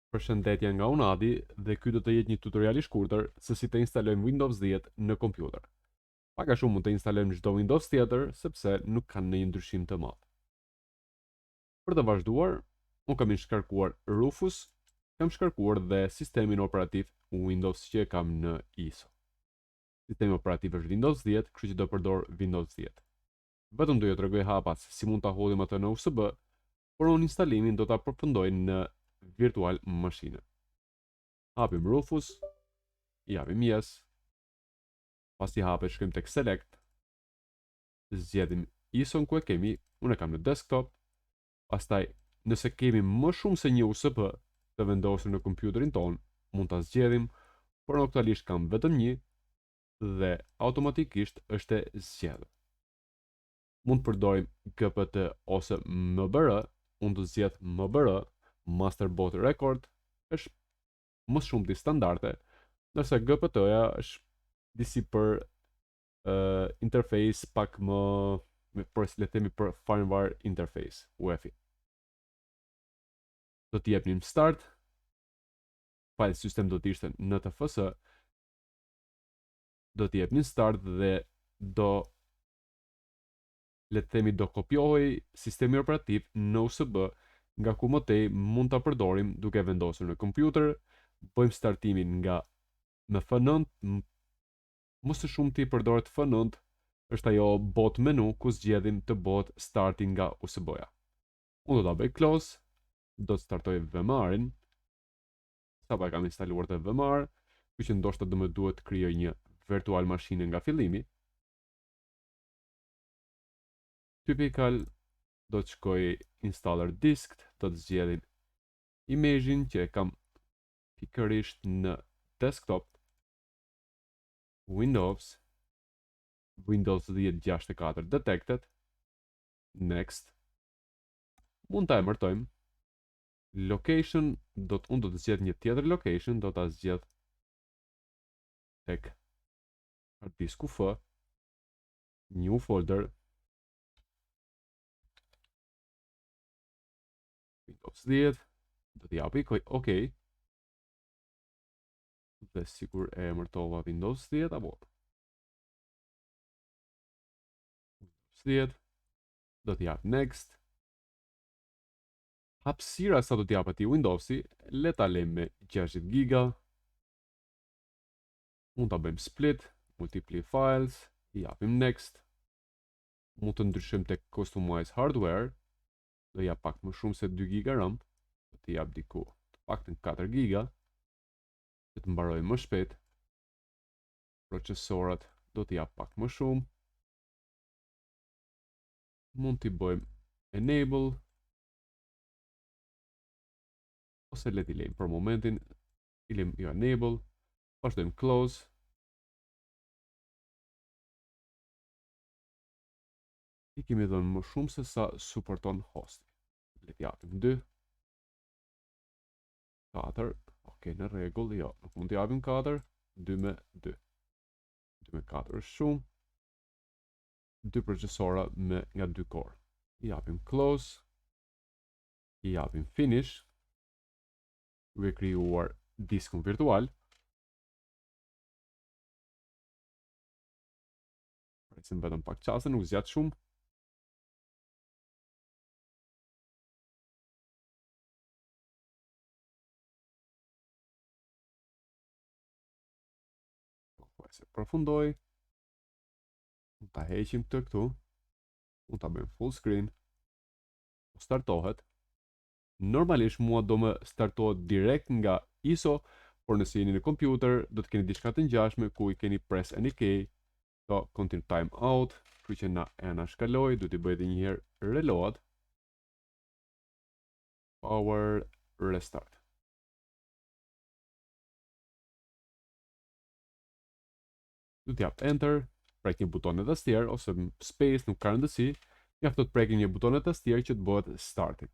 Përshëndetje nga unë Adi dhe ky do të jetë një tutorial i shkurtër se si të instalojmë Windows 10 në kompjuter. Pak a shumë mund të instalojmë çdo Windows tjetër sepse nuk kanë ndonjë ndryshim të madh. Për të vazhduar, unë kam shkarkuar Rufus, kam shkarkuar dhe sistemin operativ Windows që e kam në ISO. Sistemi operativ është Windows 10, kështu që do përdor Windows 10. Vetëm do ju tregoj hapas si mund ta hodhim atë në USB, por unë instalimin do ta përfundoj në virtual machine. Hapim Rufus, i japim yes, pasi hape shkrim tek select, zgjedhim ISO-n ku e kemi, unë e kam në desktop, pastaj nëse kemi më shumë se një USB të vendosur në kompjuterin ton, mund ta zgjedhim, por aktualisht kam vetëm një dhe automatikisht është e zgjedhur. Mund të përdorim GPT ose MBR, unë do zgjedh MBR, Master Boot Record, është më shumë ti standarde, ndërsa GPT-ja është disi për interface pak më për le të themi për firmware interface UEFI. Do t'i jepnim start, file system do të ishte NTFS, do t'i jepnim start dhe do le të themi do kopjohej sistemi operativ në USB, nga ku më tej mund ta përdorim duke vendosur në kompjuter, bëjmë startimin nga me F9, më së shumti përdoret F9, është ajo bot menu ku zgjedhim të bëhet starting nga USB-ja. Unë do ta bëj close, do të startoj VMR-in. Sa pa kam instaluar të VMR, kështu që ndoshta do më duhet të krijoj një virtual machine nga fillimi. Typical, do të shkoj installer disk, do të zgjedhim image-in që e kam pikërisht në desktop, Windows 1064 detected, next, mund ta emërtojmë, location, unë do të zgjedh një tjetër location, do ta zgjedh tek hard disku F, new folder, Windows 10, do t'i japi OK, dhe sigur e emërtova Windows 10 apo Windows 10, do t'i jap next. Hapësira sa do t'i jap atij Windowsi, le ta lejmë me 60 giga. Mund ta bëjmë split, multiply files, i japim next. Mund të ndryshojmë tek customize hardware, do jap pak më shumë se 2 giga RAM, do t'i jap diku të paktën 4 giga, që të mbaroj më shpejt. Procesorat do t'i jap pak më shumë. Mund t'i bëjmë enable, ose le t'i lejmë për momentin, i lejmë jo enable, vazhdojmë close. I kemi dhënë më shumë se sa suporton hosti. Le t'i japim 2, 4, ok, në rregull, jo, nuk mund t'i japim 4, 2 me 2. 2 me 4 është shumë. 2 procesora me nga 2 core. I japim close, i japim finish, duke krijuar diskun virtual. Presim vetëm pak çaste, nuk zgjat shumë. Se përfundoj, mund ta heqim këtë këtu, mund ta bëjmë full screen, startohet. Normalisht mua do më startohet direkt nga ISO, por nëse jeni në kompjuter, do të keni diçka të ngjashme ku i keni press any key, do continue time out, kështu që na shkaloj, do t'i bëj edhe një herë reload, power restart. Do t'jap enter, prek një buton e tastier ose space, nuk ka rëndësi, mjafton të prekim një buton e tastier që të bëhet starting.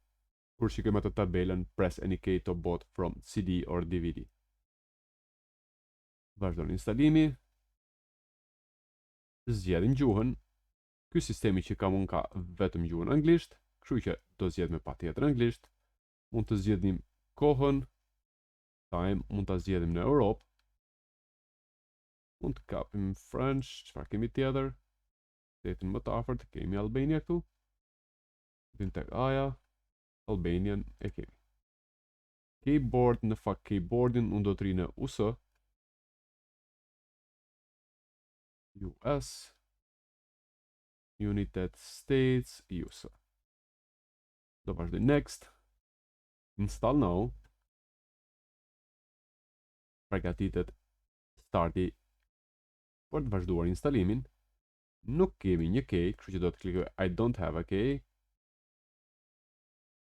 Kur shikojmë atë tabelën, press any key to boot from CD or DVD. Vazhdon instalimi. Zgjedhim gjuhën. Ky sistemi që kam unë ka vetëm gjuhën anglisht, kështu që do zgjedh me patjetër anglisht. Mund të zgjedhim kohën, Time mund ta zgjedhim në Europë. Mund të kapim French, çfarë kemi tjetër? Shtetin më të afërt kemi Albania këtu. Vim tek Aja, Albanian e kemi. Keyboard, në fakt keyboardin unë do të rinë US, US, United States, US. Do vazhdoj next, install now, përgatitet starti për të vazhduar instalimin. Nuk kemi një key, kështu që do të klikoj I don't have a key.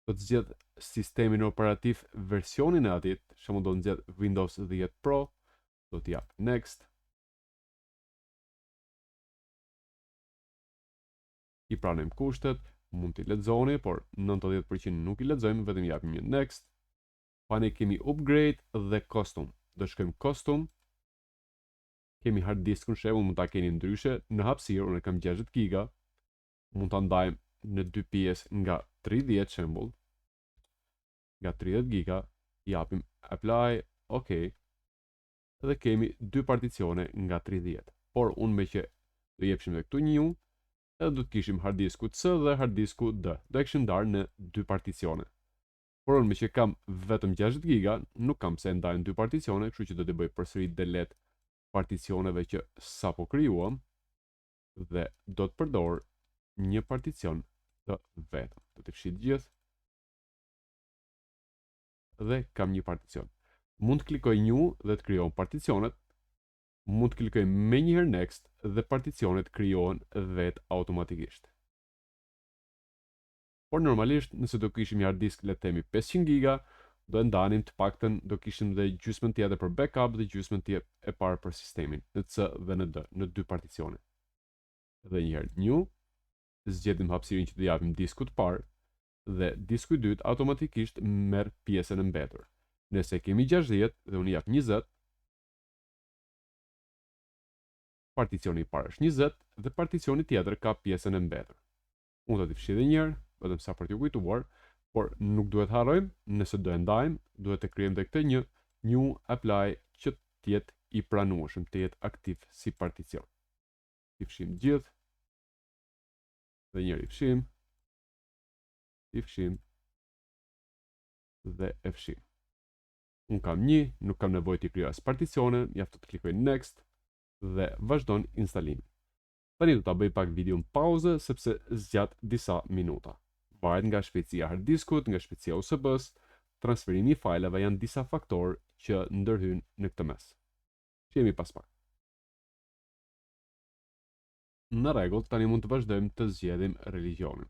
Do të zgjedh sistemin operativ versionin e atit, shembull do të zgjedh Windows 10 Pro, do të jap next. I pranojmë kushtet, mund t'i lexoni, por 90% nuk i lexojmë, vetëm japim një next. Pani kemi upgrade dhe custom. Do shkojmë custom. Kemi hard disk në shembull, mund ta keni ndryshe në hapësirë, unë kam 60 GB. Mund ta ndajmë në dy pjesë nga 30 shembull. Nga 30 GB, japim apply, ok. Dhe kemi dy particione nga 30. Por unë me që do jepshim dhe këtu një, edhe do të kishim hard disku C dhe hard disku D. Do e kishim ndarë në dy particione. Por unë me që kam vetëm 60 GB, nuk kam pse ndajnë dy particione, kështu që do të bëj përsëri delete particioneve që sapo krijuam dhe do të përdor një particion të vetëm. Do të fshij gjithë dhe kam një particion. Mund të klikoj new dhe të krijohen particionet. Mund të klikoj me njëherë next dhe particionet krijohen vetë automatikisht. Por normalisht, nëse do kishim një hard disk, le të themi 500 GB, do e ndanim të paktën, do kishim dhe gjysmën tjetër për backup dhe gjysmën tjetër e parë për sistemin, në C dhe në D, në dy particione. Dhe njëherë new, zgjedhim hapësirin që të japim diskut parë, dhe disku i dytë automatikisht merr pjesën e mbetur. Nëse kemi 60 dhe unë jap 20, particioni i parë është 20 dhe particioni tjetër ka pjesën e mbetur. Unë do t'i fshi edhe një herë, vetëm sa për t'ju kujtuar, por nuk duhet harrojmë, nëse do e ndajmë, duhet të krijojmë edhe këtë një new apply që të jetë i pranueshëm, të jetë aktiv si particion. I fshim gjithë. Dhe një herë i fshim. I fshim dhe e fshim. Unë kam një, nuk kam nevojë të krijoj as particione, mjaftë të klikoj next dhe vazhdon instalimin. Tani do ta bëj pak videon pauze sepse zgjat disa minuta. Varet nga shpejtësia hard diskut, nga shpejtësia USB-s, transferimi i fajleve janë disa faktorë që ndërhyjnë në këtë mes. Shihemi pas pak. Në rregull, tani mund të vazhdojmë të zgjedhim religionin.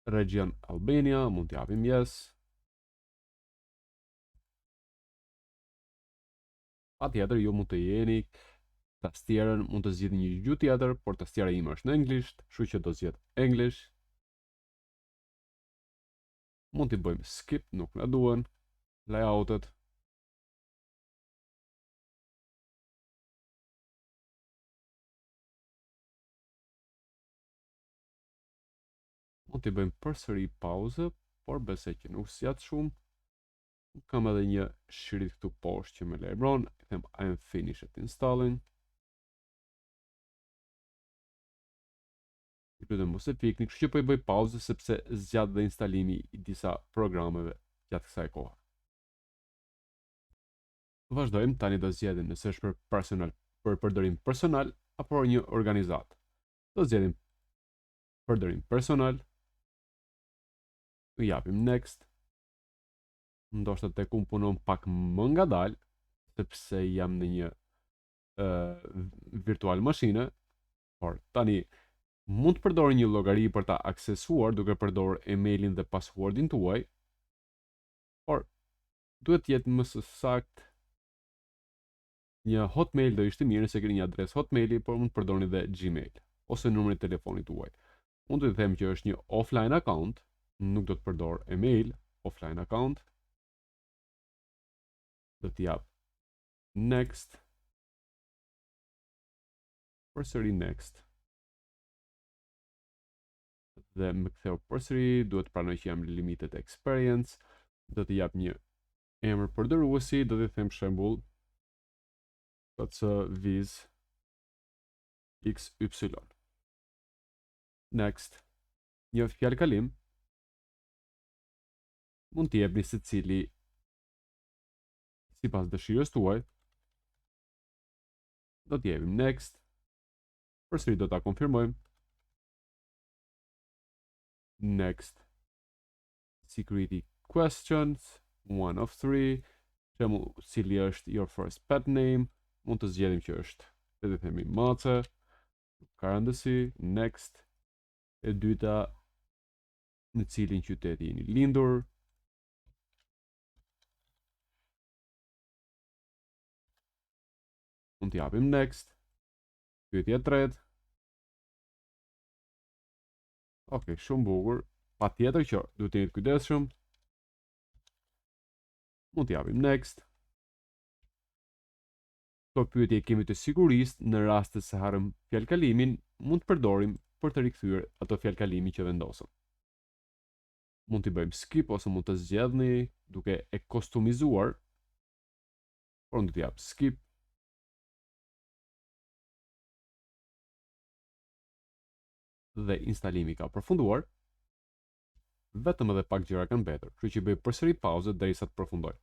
Region Albania, mund të japim yes. Patjetër ju mund të jeni tastierën, mund të zgjidhni një gjuhë tjetër, por tastiera ime është në anglisht, kështu që do zgjedh English. Mund t'i bëjmë skip, nuk na duhen layoutet. Mund t'i bëjmë përsëri pauze, por besoj që nuk zgjat shumë. Kam edhe një shkrim këtu poshtë që më lejmëron, i them I am finished installing. I lutem mos e pikni, kështu që po i bëj pauzë sepse zgjat dhe instalimi i disa programeve gjatë kësaj kohe. Vazhdojmë, tani do zgjedhim nëse është për personal, për përdorim personal apo një organizat. Do zgjedhim përdorim personal. U japim next. Ndoshta tek unë punon pak më ngadalë, sepse jam në një virtual mashine, por tani mund të përdor një llogari për ta aksesuar duke përdorur emailin dhe passwordin tuaj, por duhet të jetë më së saktë një Hotmail do ishte mirë nëse keni një adresë Hotmaili, por mund të përdorni edhe Gmail ose numrin e telefonit tuaj. Mund të them që është një offline account, nuk do të përdor email, offline account. Do t'i jap next. Përsëri next. Dhe më ktheu përsëri, duhet të pranoj që jam limited experience. Do t'i jap një emër përdorësi, do t'i them shembull PC viz XY. Next, një fjalë kalim mund t'i jepni secili sipas dëshirës tuaj. Do t'i jepim next. Përsëri do ta konfirmojmë. Next. Security questions, one of three. Shembull, cili është your first pet name? Mund të zgjedhim që është, le të themi mace, ka rëndësi, next. E dyta, në cilin qytet jeni lindur? Mund t'i japim next. Pyetja e tretë. Okej, shumë bukur. Patjetër që duhet të jeni të kujdesshëm. Mund t'i japim next. Këto pyetje kemi të sigurisë në rast se harëm fjalkalimin, mund të përdorim për të rikthyer ato fjalkalimi që vendosëm. Mund t'i bëjmë skip ose mund të zgjedhni duke e kostumizuar. Por unë do t'i jap skip. Dhe instalimi ka përfunduar. Vetëm edhe pak gjëra kanë mbetur, kështu që bëj përsëri pauzë derisa të përfundoj.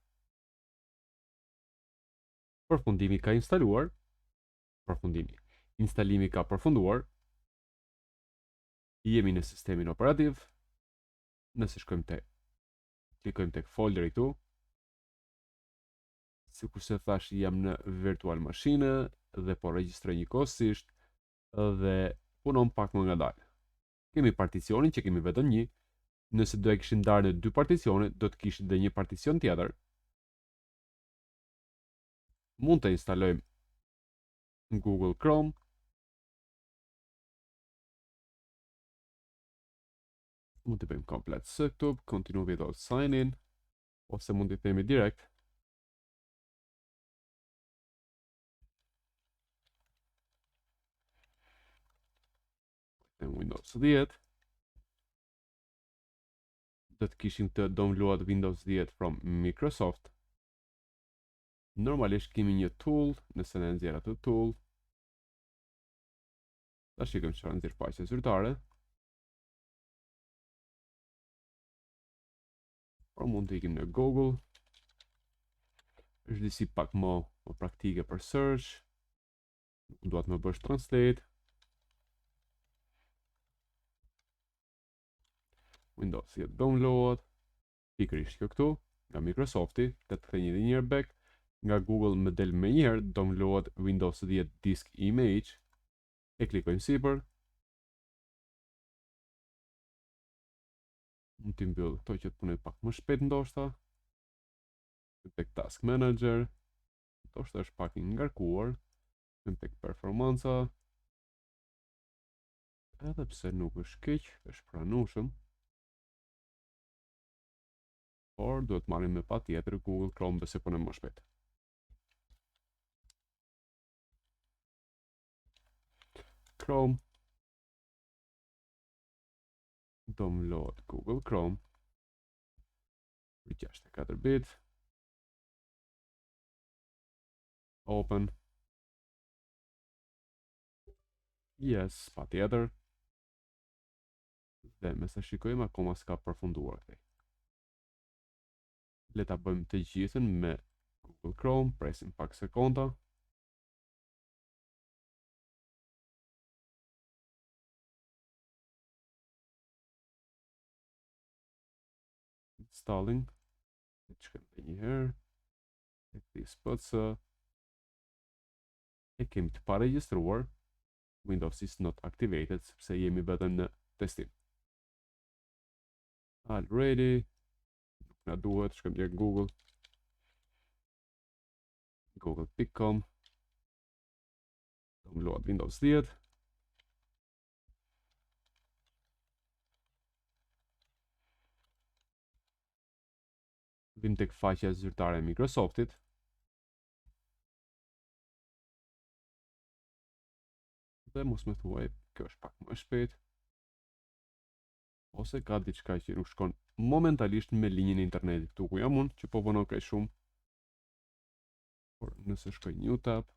Përfundimi ka instaluar. Instalimi ka përfunduar. Jemi në sistemin operativ. Nëse klikojmë tek folderi këtu. Sikur se thash, jam në virtual mashine dhe po regjistroj njëkohësisht dhe punon pak më ngadalë. Kemi particionin që kemi vetëm një. Nëse do e kishim ndarë në dy particione, do të kishte edhe një particion tjetër. Mund të instalojmë në Google Chrome. Mund të bëjmë komplet së këtu, continue without sign in, ose mund të themi direkt. Në Windows 10. Do të kishim të download Windows 10 from Microsoft. Normalisht kemi një tool, nëse ne nxjerr atë tool. Ta shikojmë çfarë nxjerr faqe zyrtare. Por mund të ikim në Google. Është disi pak më praktike për search. Nuk duat më bësh translate. Windows 10 download. Pikërisht kjo këtu, nga Microsofti, të kthej një herë back. Nga Google më del më njëherë download Windows 10 disk image. E klikojmë sipër. Mund t'i mbyll këto që të punoj pak më shpejt ndoshta. Tek Task Manager. Ndoshta është pak i ngarkuar. Tek performanca. Edhe pse nuk është keq, është pranueshëm. Por duhet marrim me patjetër Google Chrome besoj punon më shpejt. Chrome. Download Google Chrome. Për 64 bit. Open. Yes, patjetër. Dhe me sa shikojmë akoma s'ka përfunduar këtej. Le ta bëjmë të gjithën me Google Chrome, presim pak sekonda. Installing. E shkojmë një herë. E this PC. E kemi të paregjistruar. Windows is not activated sepse jemi vetëm në testim. Already. Nuk na duhet, shkojmë tek Google. Google.com. Download Windows 10. Vim tek faqja zyrtare e Microsoftit. Dhe mos më thuaj, kjo është pak më shpejt. ose ka diçka që nuk shkon momentalisht me linjën e internetit. Këtu ku jam unë, që po punon kaq shumë, por nëse shkoj new tab,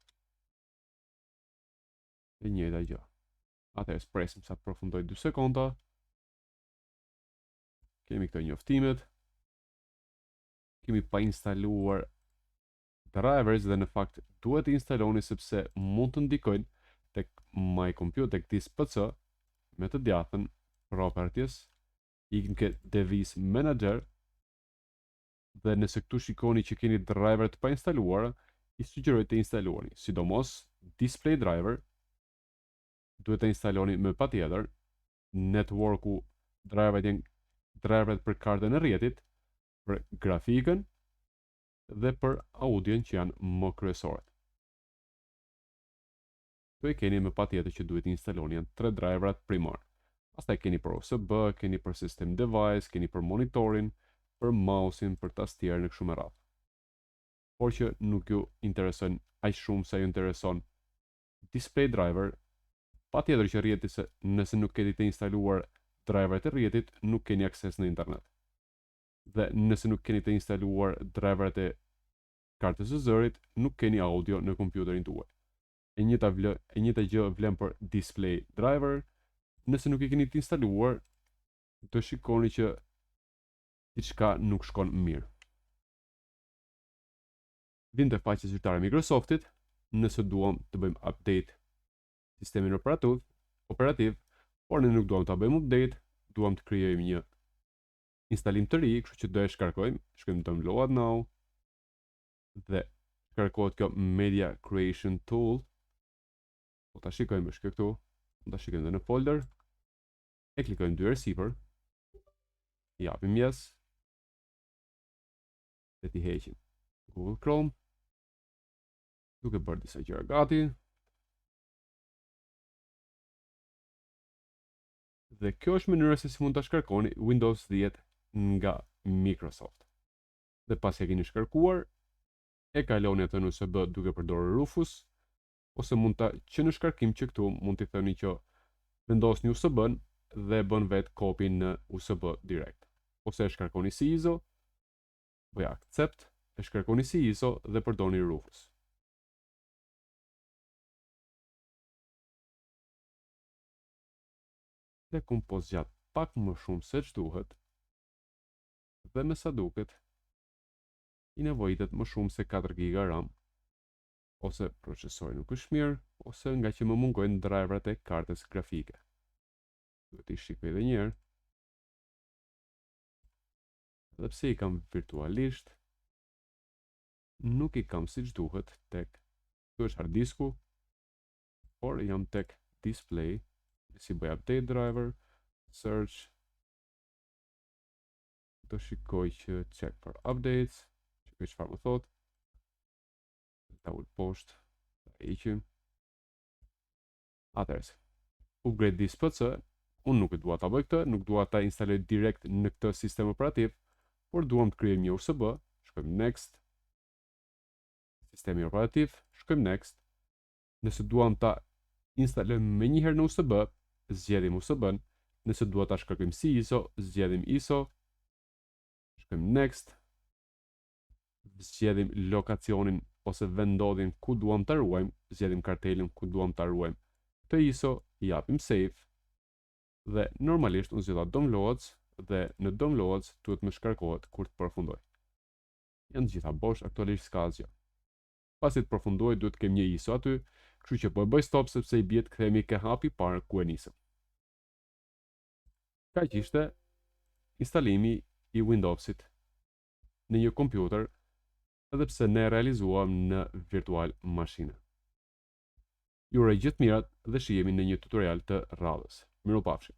e njëjta gjë. Atëherë presim sa të përfundoj 2 sekonda. Kemi këto njoftimet. Kemi pa instaluar drivers dhe në fakt duhet të instaloni sepse mund të ndikojnë tek my computer, tek this PC me të djathtën properties, ikim ke device manager dhe nëse këtu shikoni që keni driver të pa instaluara, i sugjeroj të instaloni, sidomos display driver, duhet të instaloni me patjetër, networku driveret janë driveret për kartën e rrjetit, për grafikën dhe për audion që janë më kryesorët. Këtu e keni me patjetër që duhet instaloni janë 3 driverat primar. Pastaj keni për USB, keni për system device, keni për monitorin, për mouse-in, për tastierën e kështu me radhë. Por që nuk ju intereson aq shumë sa ju intereson display driver, patjetër që rrjeti se nëse nuk keni të instaluar driveret e rrjetit, nuk keni akses në internet. Dhe nëse nuk keni të instaluar driveret e kartës së zërit, nuk keni audio në kompjuterin tuaj. E njëjta gjë vlen për display driver. Nëse nuk i keni të instaluar, do shikoni që diçka nuk shkon mirë. Vim te faqja zyrtare e Microsoftit, nëse duam të bëjmë update sistemin operativ, por ne nuk duam ta bëjmë update, duam të krijojmë një instalim të ri, kështu që do e shkarkojmë, shkojmë download now dhe shkarkohet kjo Media Creation Tool. Po ta shikojmë është këtu, ta shikojmë në folder, e klikojmë dy herë sipër, japim yes, dhe t'i heqim Google Chrome, duke bërë disa gjëra gati. Dhe kjo është mënyra se si mund ta shkarkoni Windows 10 nga Microsoft. Dhe pas e keni shkarkuar, e kaloni atë në USB duke përdorur Rufus, ose mund ta që në shkarkim që këtu mund t'i thoni që vendosni USB-n dhe bën vet copy në USB direkt. Ose e shkarkoni si ISO, bëj accept, e shkarkoni si ISO dhe përdorni Rufus. Dhe kompos gjatë pak më shumë se ç'duhet, dhe me sa duket, i nevojitet më shumë se 4 GB RAM, ose procesori nuk është mirë, ose nga që më mungojnë driveret e kartës grafike. Duhet i shikoj edhe një herë. Dhe pse i kam virtualisht, nuk i kam siç duhet tek, këtu është hard disku, por jam tek display, si bëj update driver, search, do shikoj që check for updates, shikoj çfarë më thot, ta ul poshtë, ta heqim. Atëherë, upgrade this PC, unë nuk e dua ta bëj këtë, nuk dua ta instaloj direkt në këtë sistem operativ, por duam të krijojmë një USB, shkojmë next, sistemi operativ, shkojmë next. Nëse duam ta instalojmë me njëherë në USB, zgjedhim USB-n, nëse dua ta shkarkojmë si ISO, zgjedhim ISO, shkojmë next, zgjedhim lokacionin ose vendodhin ku duam ta ruajmë, zgjedhim kartelin ku duam ta ruajmë këtë ISO, i japim save, dhe normalisht unë zgjidha downloads, dhe në downloads duhet më shkarkohet kur të përfundoj. Janë gjitha bosh, aktualisht s'ka asgjë. Pasi të përfundoj, duhet kem një ISO aty, kështu që po e bëj stop sepse i bie të kthehemi ke hapi parë ku e nisëm. Kaq ishte instalimi i Windowsit në një kompjuter, edhe pse ne realizuam në virtual mashine. Ju uroj gjithë mirat dhe shihemi në një tutorial të radhës. Mirupafshim.